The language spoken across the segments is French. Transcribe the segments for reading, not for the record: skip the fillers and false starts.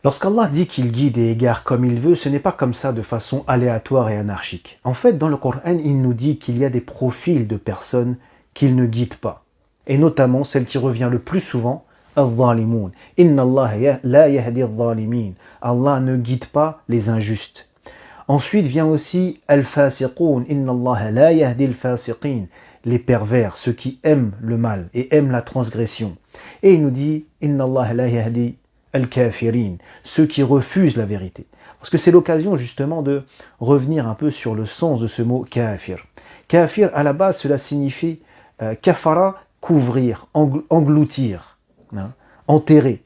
Lorsqu'Allah dit qu'il guide et égare comme il veut, ce n'est pas comme ça de façon aléatoire et anarchique. En fait, dans le Coran, il nous dit qu'il y a des profils de personnes qu'il ne guide pas. Et notamment celle qui revient le plus souvent, al-zalimun. Inna Allah la yahdi al-zalimin. Allah ne guide pas les injustes. Ensuite vient aussi al-fasiqun. Inna Allah la yahdi al-fasiqin. Les pervers, ceux qui aiment le mal et aiment la transgression. Et il nous dit Inna Allah la yahdi al-kafirin, ceux qui refusent la vérité. Parce que c'est l'occasion justement de revenir un peu sur le sens de ce mot kafir. Kafir, à la base, cela signifie kafara, couvrir, engloutir, enterrer.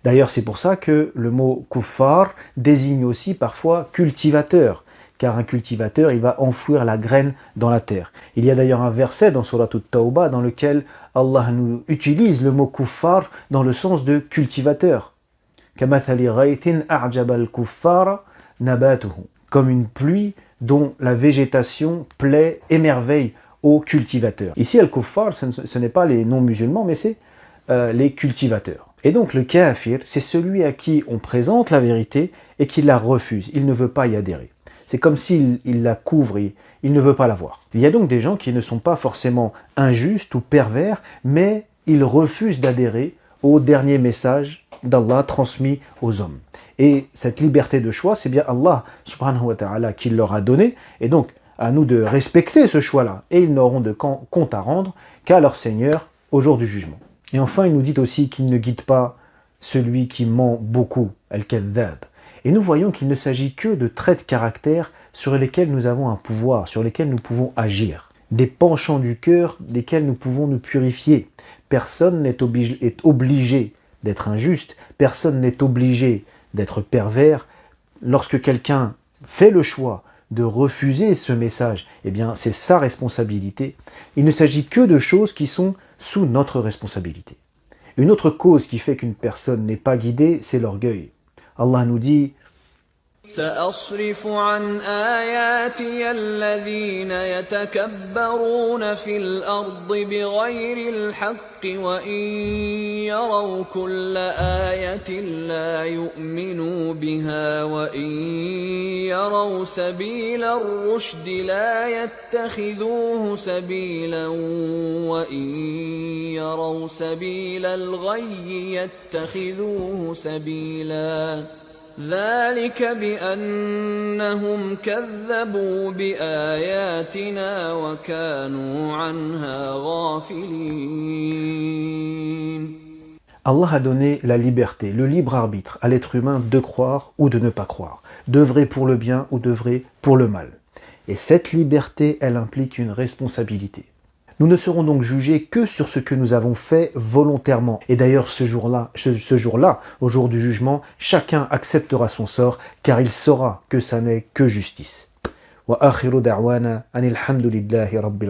D'ailleurs, c'est pour ça que le mot kuffar désigne aussi parfois cultivateur, car un cultivateur, il va enfouir la graine dans la terre. Il y a d'ailleurs un verset dans Surat At-Tawbah dans lequel Allah nous utilise le mot kuffar dans le sens de cultivateur. Comme une pluie dont la végétation plaît, émerveille aux cultivateurs. Ici, al-kuffar, ce n'est pas les non-musulmans, mais c'est les cultivateurs. Et donc le kafir, c'est celui à qui on présente la vérité et qui la refuse. Il ne veut pas y adhérer. C'est comme s'il la couvre, il ne veut pas la voir. Il y a donc des gens qui ne sont pas forcément injustes ou pervers, mais ils refusent d'adhérer au dernier message d'Allah transmis aux hommes. Et cette liberté de choix, c'est bien Allah subhanahu wa ta'ala qui leur a donné, et donc à nous de respecter ce choix-là. Et ils n'auront de compte à rendre qu'à leur Seigneur au jour du jugement. Et enfin, il nous dit aussi qu'il ne guide pas celui qui ment beaucoup, al-kadhab. Et nous voyons qu'il ne s'agit que de traits de caractère sur lesquels nous avons un pouvoir, sur lesquels nous pouvons agir. Des penchants du cœur desquels nous pouvons nous purifier. Personne n'est obligé d'être injuste, personne n'est obligé d'être pervers. Lorsque quelqu'un fait le choix de refuser ce message, eh bien c'est sa responsabilité. Il ne s'agit que de choses qui sont sous notre responsabilité. Une autre cause qui fait qu'une personne n'est pas guidée, c'est l'orgueil. Allah nous dit سأصرف عن آياتي الذين يتكبرون في الأرض بغير الحق وإن يروا كل آية لا يؤمنوا بها وإن يروا سبيل الرشد لا يتخذوه سبيلا وإن يروا سبيل الغي يتخذوه سبيلا ذلك بأنهم كذبوا بآياتنا وكانوا عنها غافلين. Allah a donné la liberté, le libre arbitre à l'être humain de croire ou de ne pas croire, d'œuvrer pour le bien ou d'œuvrer pour le mal. Et cette liberté, elle implique une responsabilité. Nous ne serons donc jugés que sur ce que nous avons fait volontairement. Et d'ailleurs, ce jour-là, au jour du jugement, chacun acceptera son sort, car il saura que ça n'est que justice. Wa akhiru da'wana anil hamdulillahi rabbil